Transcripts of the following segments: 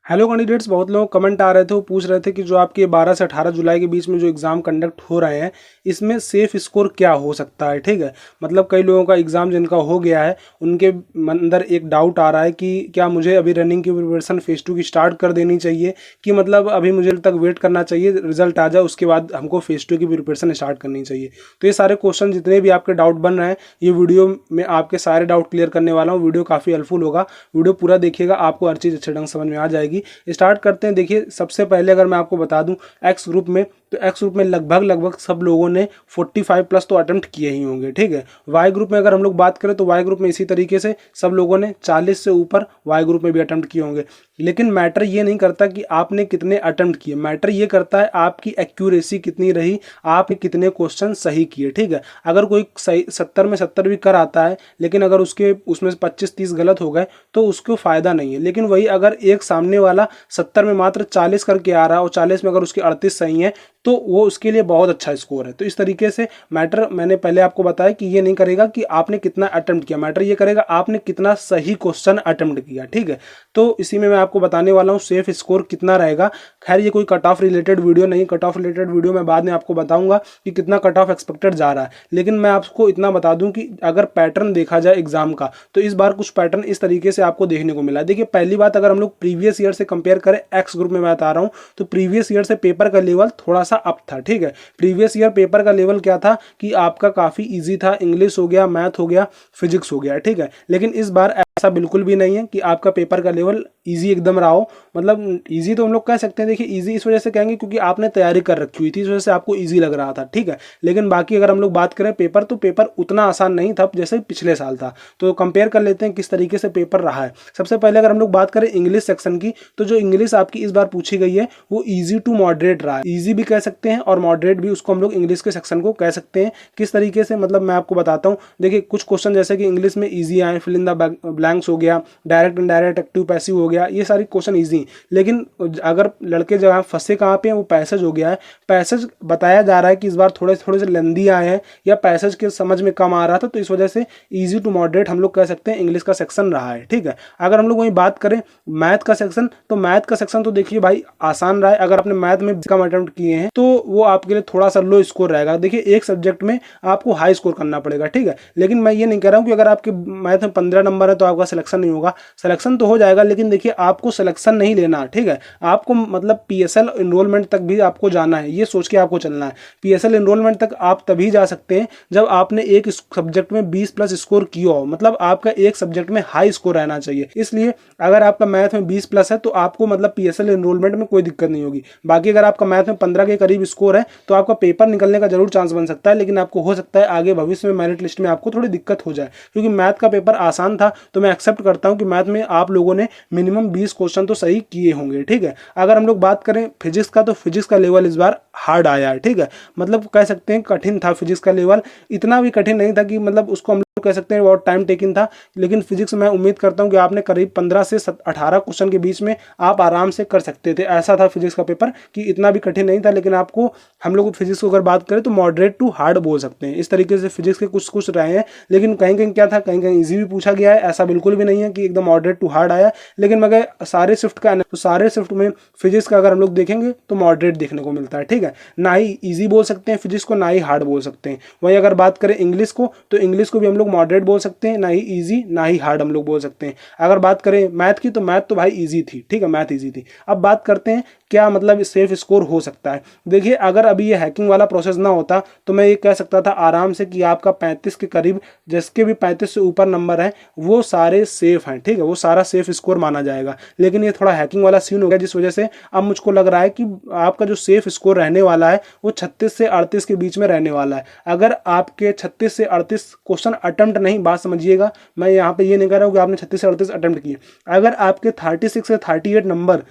Hello candidates, बहुत लोग comment आ रहे थे, वो पूछ रहे थे कि जो आपके 12 से 18 जुलाई के बीच में जो एग्ज़ाम कंडक्ट हो रहे हैं, इसमें सेफ स्कोर क्या हो सकता है। ठीक है, मतलब कई लोगों का एग्ज़ाम जिनका हो गया है, उनके अंदर एक डाउट आ रहा है कि क्या मुझे अभी रनिंग की प्रिपरेशन फेज़ 2 की स्टार्ट कर देनी चाहिए कि मतलब अभी मुझे तक वेट करना चाहिए, रिजल्ट आ जाए उसके बाद हमको फेज़ 2 की प्रिपरेशन स्टार्ट करनी चाहिए। तो ये सारे क्वेश्चन जितने भी आपके डाउट बन रहे हैं, ये वीडियो में आपके सारे डाउट क्लियर करने वाला हूँ। वीडियो काफ़ी हेल्पफुल होगा, वीडियो पूरा देखिएगा, आपको हर चीज़ अच्छे ढंग से समझ में आ जाएगी। स्टार्ट करते हैं। देखिए, सबसे पहले अगर मैं आपको बता दूं एक्स ग्रुप में, तो एक्स ग्रुप में लगभग सब लोगों ने 45 प्लस तो अटेम्प्ट किए ही होंगे। ठीक है, वाई ग्रुप में अगर हम लोग बात करें तो वाई ग्रुप में इसी तरीके से सब लोगों ने 40 से ऊपर वाई ग्रुप में भी अटेम्प्ट किए होंगे। लेकिन मैटर ये नहीं करता कि आपने कितने अटेम्प्ट किए, मैटर ये करता है आपकी एक्यूरेसी कितनी रही, आप कितने क्वेश्चन सही किए। ठीक है, अगर कोई सही 70 में 70 भी कर आता है, लेकिन अगर उसमें 25-30 गलत हो गए तो उसको फायदा नहीं है। लेकिन वही अगर एक सामने वाला 70 में मात्र 40 करके आ रहा है और 40 में अगर उसके 38 सही है, तो वो उसके लिए बहुत अच्छा स्कोर है। तो इस तरीके से मैटर मैंने पहले आपको बताया कि ये नहीं करेगा कि आपने कितना अटेम्प्ट किया, मैटर ये करेगा आपने कितना सही क्वेश्चन अटेम्प्ट किया। ठीक है, तो इसी में मैं आपको बताने वाला हूँ सेफ स्कोर कितना रहेगा। खैर, ये कोई कट ऑफ रिलेटेड वीडियो नहीं, कट ऑफ रिलेटेड वीडियो मैं बाद में आपको बताऊंगा कि कितना कट ऑफ एक्सपेक्टेड जा रहा है। लेकिन मैं आपको इतना बता दूं कि अगर पैटर्न देखा जाए एग्जाम का, तो इस बार कुछ पैटर्न इस तरीके से आपको देखने को मिला। देखिए, पहली बात, अगर हम लोग प्रीवियस ईयर से कंपेयर करें, एक्स ग्रुप में मैं बता रहा हूं, तो प्रीवियस ईयर से पेपर का लेवल थोड़ा सा अप था। ठीक है, प्रीवियस ईयर पेपर का लेवल क्या था कि आपका काफी इजी था, इंग्लिश हो गया, मैथ हो गया, फिजिक्स हो गया। ठीक है, लेकिन इस बार ऐसा बिल्कुल भी नहीं है कि आपका पेपर का लेवल इजी एकदम रहा हो। मतलब इजी तो हम लोग कह सकते हैं। देखिए, इजी इस वजह से कहेंगे क्योंकि आपने तैयारी कर रखी हुई थी, इस वजह से आपको इजी लग रहा था। ठीक है, लेकिन बाकी अगर हम लोग बात करें पेपर, तो पेपर उतना आसान नहीं था जैसे पिछले साल था। तो कंपेयर कर लेते हैं किस तरीके से पेपर रहा है। सबसे पहले अगर हम लोग बात करें इंग्लिश सेक्शन की, तो जो इंग्लिश आपकी इस बार पूछी गई है वो ईजी टू मॉडरेट रहा है। ईजी भी कह सकते हैं और मॉडरेट भी उसको हम लोग इंग्लिश के सेक्शन को कह सकते हैं। किस तरीके से, मतलब मैं आपको बताता हूँ। देखिए, कुछ क्वेश्चन जैसे कि इंग्लिश में ईजी आए, फिल इन द ब्लैंक्स हो गया, डायरेक्ट इनडायरेक्ट, एक्टिव पैसिव हो गया, ये सारी क्वेश्चन ईजी। लेकिन अगर लड़के जहाँ फंसे कहाँ पे हैं, वो पैसेज हो गया है। पैसेज बताया जा रहा है कि इस बार थोड़े थोड़े से लेंदी आए हैं या पैसेज के समझ में कम आ रहा था, तो इस वजह से इजी टू मॉडरेट हम लोग कह सकते हैं इंग्लिश का सेक्शन रहा है। ठीक है, अगर हम लोग वही बात करें मैथ का सेक्शन, तो मैथ का सेक्शन तो देखिए भाई आसान रहा है। अगर आपने मैथ में कम अटेम्प्ट किए हैं तो वो आपके लिए थोड़ा सा लो स्कोर रहेगा। देखिए, एक सब्जेक्ट में आपको हाई स्कोर करना पड़ेगा। ठीक है, लेकिन मैं ये नहीं कह रहा हूँ कि अगर आपके मैथ में 15 नंबर है तो आपका सिलेक्शन नहीं होगा। सिलेक्शन तो हो जाएगा, लेकिन देखिए आपको सिलेक्शन नहीं लेना। ठीक है, आपको मतलब पीएसएल एनरोलमेंट तक भी आपको जाना है, ये सोच के आपको चलना है। पीएसएल एनरोलमेंट तक आप तभी जा सकते हैं जब आपने एक सब्जेक्ट में 20 प्लस स्कोर किया हो, मतलब आपका एक सब्जेक्ट में हाई स्कोर रहना चाहिए। इसलिए अगर आपका मैथ में 20 प्लस है तो आपको मतलब पीएसएल एनरोलमेंट में कोई दिक्कत नहीं होगी। बाकी अगर आपका मैथ में 15 के करीब स्कोर है तो आपका पेपर निकलने का जरूर चांस बन सकता है, लेकिन आपको हो सकता है आगे भविष्य में मेरिट लिस्ट में आपको थोड़ी दिक्कत हो जाए। क्योंकि मैथ का पेपर आसान था, तो मैं एक्सेप्ट करता हूं कि मैथ में आप लोगों ने मिनिमम 20 क्वेश्चन तो सही किए होंगे। ठीक है, अगर हम लोग बात करें फिजिक्स का, तो फिजिक्स का लेवल इस बार हार्ड आया है। ठीक है, मतलब कह सकते हैं कठिन था फिजिक्स का लेवल, इतना भी कठिन नहीं था कि मतलब उसको हम लोग कह सकते हैं बहुत टाइम टेकिंग था। लेकिन फिजिक्स मैं उम्मीद करता हूं कि आपने करीब 15 से 18 क्वेश्चन के बीच में आप आराम से कर सकते थे। ऐसा था फिजिक्स का पेपर कि इतना भी कठिन नहीं था। लेकिन आपको, हम लोग फिजिक्स को अगर बात करें तो मॉडरेट टू हार्ड बोल सकते हैं। इस तरीके से फिजिक्स के कुछ कुछ रहे हैं, लेकिन कहीं कहीं क्या था, कहीं कहीं ईजी भी पूछा गया है। ऐसा बिल्कुल भी नहीं है कि एकदम मॉडरेट टू हार्ड आया। लेकिन मगर सारे शिफ्ट का, तो सारे शिफ्ट में फिजिक्स का अगर हम लोग देखेंगे तो मॉडरेट देखने को मिलता है। ठीक है, ना ही ईजी बोल सकते हैं फिजिक्स को, ना ही हार्ड बोल सकते हैं। वहीं अगर बात करें इंग्लिश को, तो इंग्लिश को भी हम लोग मॉडरेट बोल सकते हैं, ना ही ईजी ना ही हार्ड हम लोग बोल सकते हैं। अगर बात करें मैथ की, तो मैथ तो भाई ईजी थी। ठीक है, मैथ ईजी थी। अब बात करते हैं क्या मतलब सेफ स्कोर हो सकता है। देखिए, अगर अभी ये हैकिंग वाला प्रोसेस ना होता तो मैं ये कह सकता था आराम से कि आपका 35 के करीब, जिसके भी 35 से ऊपर नंबर है वो सारे सेफ हैं। ठीक है, वो सारा सेफ स्कोर माना जाएगा। लेकिन ये थोड़ा हैकिंग वाला सीन हो गया, जिस वजह से अब मुझको लग रहा है कि आपका जो सेफ स्कोर रहने वाला है वो 36 से 38 के बीच में रहने वाला है। अगर आपके 36 से 38 क्वेश्चन अटेम्प्ट नहीं, बात समझिएगा, मैं यहाँ पे ये नहीं कह रहा हूँ कि आपने 36 से 38 अटेम्प्ट किए। अगर आपके 36 से 38 नंबर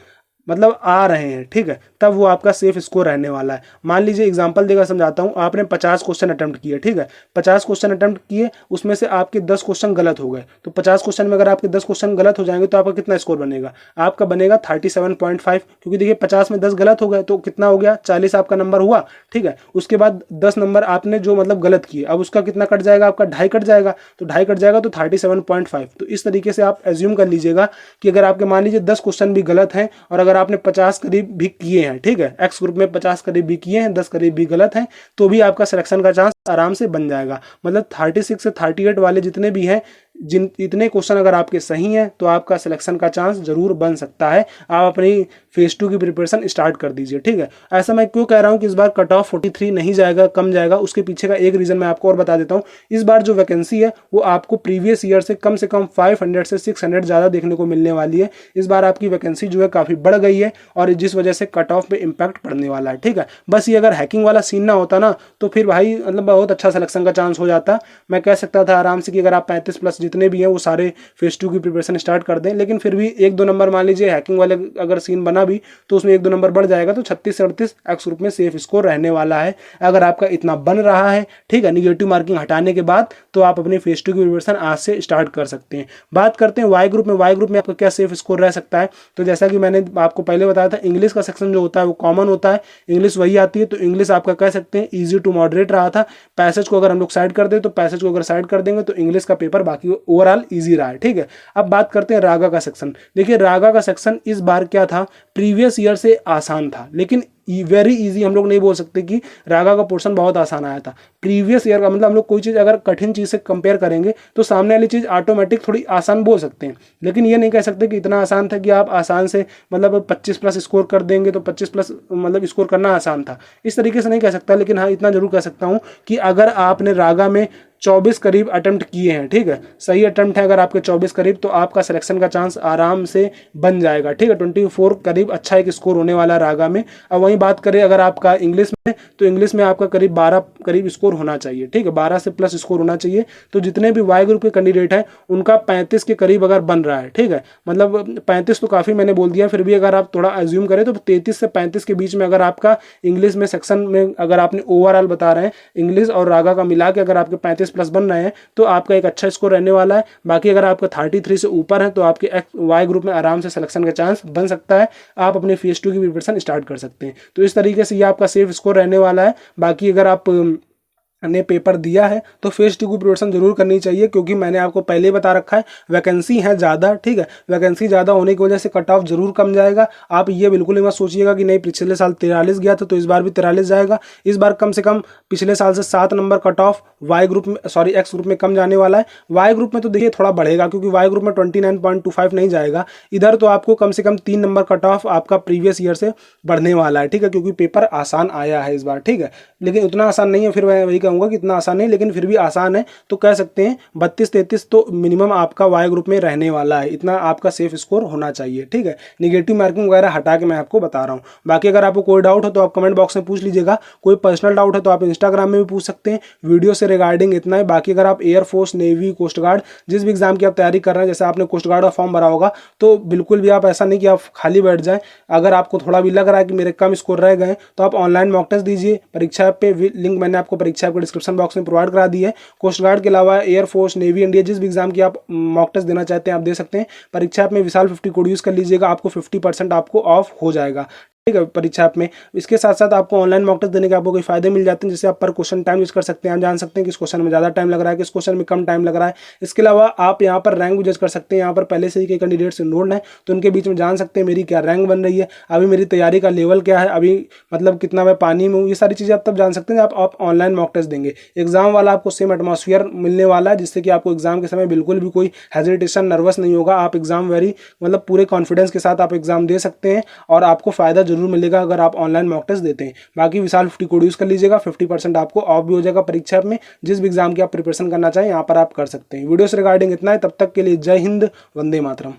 मतलब आ रहे हैं, ठीक है, तब वो आपका सेफ स्कोर रहने वाला है। मान लीजिए एग्जांपल देकर समझाता हूँ, आपने 50 क्वेश्चन अटेम्प्ट किए, ठीक है, 50 क्वेश्चन अटेम्प्ट किए, उसमें से आपके 10 क्वेश्चन गलत हो गए, तो 50 क्वेश्चन में अगर आपके 10 क्वेश्चन गलत हो जाएंगे तो आपका कितना स्कोर बनेगा, आपका बनेगा 37.5, क्योंकि देखिए 50 में 10 गलत हो गए तो कितना हो गया, 40 आपका नंबर हुआ, ठीक है। उसके बाद 10 नंबर आपने जो मतलब गलत किए, अब उसका कितना कट जाएगा, आपका 2.5 कट जाएगा, तो 2.5 कट जाएगा तो 37.5। तो इस तरीके से आप एज्यूम कर लीजिएगा कि अगर आपके मान लीजिए 10 क्वेश्चन भी गलत हैं और अगर आपने 50 करीब भी किए हैं, ठीक है, एक्स ग्रुप में 50 करीब भी किए हैं, 10 करीब भी गलत हैं, तो भी आपका सिलेक्शन का चांस आराम से बन जाएगा। मतलब 36 से 38 वाले जितने भी हैं, जिन इतने क्वेश्चन अगर आपके सही हैं तो आपका सिलेक्शन का चांस जरूर बन सकता है। आप अपनी फेज 2 की प्रिपरेशन स्टार्ट कर दीजिए, ठीक है। ऐसा मैं क्यों कह रहा हूं कि इस बार कट ऑफ 43 नहीं जाएगा, कम जाएगा, उसके पीछे का एक रीजन मैं आपको और बता देता हूं। इस बार जो वैकेंसी है वो आपको प्रीवियस ईयर से कम 500 से 600 ज़्यादा देखने को मिलने वाली है। इस बार आपकी वैकेंसी जो है काफ़ी बढ़ गई है और जिस वजह से कट ऑफ पे इम्पैक्ट पड़ने वाला है, ठीक है। बस ये अगर हैकिंग वाला सीन ना होता ना तो फिर भाई मतलब बहुत अच्छा सिलेक्शन का चांस हो जाता। मैं कह सकता था आराम से कि अगर आप 35+ जितने भी हैं वो सारे फेज 2 की प्रिपरेशन स्टार्ट कर दें, लेकिन फिर भी 1-2 नंबर मान लीजिए हैकिंग वाले अगर सीन बना भी तो उसमें 1-2 नंबर बढ़ जाएगा, तो 36 से 38 एक्स ग्रुप में सेफ स्कोर रहने वाला है। अगर आपका इतना बन रहा है, ठीक है, निगेटिव मार्किंग हटाने के बाद, तो आप अपनी फेज 2 की प्रिपरेशन आज से स्टार्ट कर सकते हैं। बात करते हैं वाई ग्रुप में। वाई ग्रुप में आपका क्या सेफ स्कोर रह सकता है, तो जैसा कि मैंने आपको पहले बताया था, इंग्लिश का सेक्शन जो होता है वो कॉमन होता है, इंग्लिश वही आती है, तो इंग्लिश आपका कह सकते हैं ईजी टू मॉडरेट रहा था। पैसेज को अगर हम लोग साइड कर दें, तो पैसेज को अगर साइड कर देंगे तो इंग्लिश का पेपर बाकी ओवरऑल ईजी रहा है, ठीक है। अब बात करते हैं रागा का सेक्शन। देखिए रागा का सेक्शन इस बार क्या था, प्रीवियस ईयर से आसान था, लेकिन वेरी इजी हम लोग नहीं बोल सकते कि रागा का पोर्शन बहुत आसान आया था। प्रीवियस ईयर का मतलब हम लोग कोई चीज़ अगर कठिन चीज़ से कंपेयर करेंगे तो सामने वाली चीज़ ऑटोमेटिक थोड़ी आसान बोल सकते हैं, लेकिन ये नहीं कह सकते कि इतना आसान था कि आप आसान से मतलब 25+ स्कोर कर देंगे तो 25+ मतलब स्कोर करना आसान था, इस तरीके से नहीं कह सकता। लेकिन हाँ इतना जरूर कह सकता हूँ कि अगर आपने रागा में 24 करीब अटेम्प्ट किए हैं, ठीक है, सही अटेम्प्ट है अगर आपके 24 करीब, तो आपका सिलेक्शन का चांस आराम से बन जाएगा, ठीक है। 24 करीब अच्छा एक स्कोर होने वाला रागा में। अब वहीं बात करें अगर आपका इंग्लिश में, तो इंग्लिश में आपका करीब 12 करीब स्कोर होना चाहिए, ठीक है, 12 से प्लस स्कोर होना चाहिए। तो जितने भी वाई ग्रुप के कैंडिडेट हैं उनका 35 के करीब अगर बन रहा है, ठीक है, मतलब 35 तो काफ़ी मैंने बोल दिया, फिर भी अगर आप थोड़ा एज्यूम करें तो 33 से 35 के बीच में अगर आपका इंग्लिश में सेक्शन में अगर आपने ओवरऑल बता रहे हैं इंग्लिश और रागा का मिला के अगर आपके 35+ बन रहे हैं तो आपका एक अच्छा स्कोर रहने वाला है। बाकी अगर आपका 33 से ऊपर है तो आपके वाई ग्रुप में आराम से सिलेक्शन का चांस बन सकता है, आप अपने फेज 2 की प्रिपरेशन स्टार्ट कर सकते हैं। तो इस तरीके से ये आपका सेफ स्कोर रहने वाला है। बाकी अगर आप ने पेपर दिया है तो फेज 2 की प्रिपरेशन जरूर करनी चाहिए, क्योंकि मैंने आपको पहले बता रखा है वैकेंसी है ज़्यादा, ठीक है, वैकेंसी ज़्यादा होने की वजह से कट ऑफ जरूर कम जाएगा। आप ये बिल्कुल ही मत सोचिएगा कि नहीं पिछले साल 43 गया था तो इस बार भी 43 जाएगा। इस बार कम से कम पिछले साल से 7 number cut off Y group में एक्स ग्रुप में कम जाने वाला है। वाई ग्रुप में तो देखिए थोड़ा बढ़ेगा, क्योंकि वाई ग्रुप में 29.25 नहीं जाएगा, इधर तो आपको कम से कम 3 नंबर कट ऑफ आपका प्रीवियस ईयर से बढ़ने वाला है, ठीक है, क्योंकि पेपर आसान आया है इस बार, ठीक है, लेकिन उतना आसान नहीं है। फिर मैं वही कहूँगा कि इतना आसान नहीं, लेकिन फिर भी आसान है, तो कह सकते हैं 32-33 तो मिनिमम आपका वाई ग्रुप में रहने वाला है, इतना आपका सेफ स्कोर होना चाहिए, ठीक है। निगेटिव मार्किंग वगैरह हटा के मैं आपको बता रहा हूँ। बाकी अगर आपको कोई डाउट हो तो आप कमेंट बॉक्स में पूछ लीजिएगा, कोई पर्सनल डाउट है तो आप इंस्टाग्राम में भी पूछ सकते हैं। वीडियो से रिगार्डिंग इतना है। बाकी अगर आप एयरफोर्स, नेवी, कोस्ट गार्ड जिस भी एग्जाम की आप तैयारी कर रहे हैं, जैसे आपने कोस्ट गार्ड का फॉर्म भरा होगा, तो बिल्कुल भी आप ऐसा नहीं कि आप खाली बैठ जाएं। अगर आपको थोड़ा भी लग रहा है कि मेरे कम स्कोर रह गए तो आप ऑनलाइन मॉक टेस्ट दीजिए। परीक्षा पे लिंक मैंने आपको परीक्षा को डिस्क्रिप्शन बॉक्स में प्रोवाइड करा दी है। कोस्ट गार्ड के अलावा एयरफोर्स, नेवी, इंडिया जिस भी एग्जाम की आप मॉक टेस्ट देना चाहते हैं आप दे सकते हैं। परीक्षा ऐप में विशाल 50 कोड यूज कर लीजिएगा, आपको 50% आपको ऑफ हो जाएगा, ठीक है, परीक्षा ऐप में। इसके साथ साथ आपको ऑनलाइन मॉक टेस्ट देने के आपको कोई फायदे मिल जाते हैं, जैसे आप पर क्वेश्चन टाइम यूज कर सकते हैं, आप जान सकते हैं किस क्वेश्चन में ज़्यादा टाइम लग रहा है, किस क्वेश्चन में कम टाइम लग रहा है। इसके अलावा आप यहाँ पर रैंक भी जज कर सकते हैं। यहाँ पर पहले से ही कई कैंडिडेट्स इनरोल्ड हैं तो उनके बीच में जान सकते हैं मेरी क्या रैंक बन रही है, अभी मेरी तैयारी का लेवल क्या है, अभी मतलब कितना मैं पानी में हूँ, ये सारी चीज़ें आप तब जान सकते हैं आप ऑनलाइन मॉक टेस्ट देंगे। एग्जाम वाला आपको सेम एटमॉस्फेयर मिलने वाला है, जिससे कि आपको एग्जाम के समय बिल्कुल भी कोई हेजिटेशन, नर्वस नहीं होगा। आप एग्जाम वेरी मतलब पूरे कॉन्फिडेंस के साथ आप एग्जाम दे सकते हैं और आपको फायदा जरूर मिलेगा अगर आप ऑनलाइन मॉक टेस्ट देते हैं। बाकी विशाल 50 कोड यूज कर लीजिएगा, 50% आपको ऑफ भी हो जाएगा परीक्षा में। जिस भी एग्जाम की आप प्रिपरेशन करना चाहें यहाँ पर आप कर सकते हैं। वीडियो से रिगार्डिंग इतना है, तब तक के लिए जय हिंद, वंदे मातरम।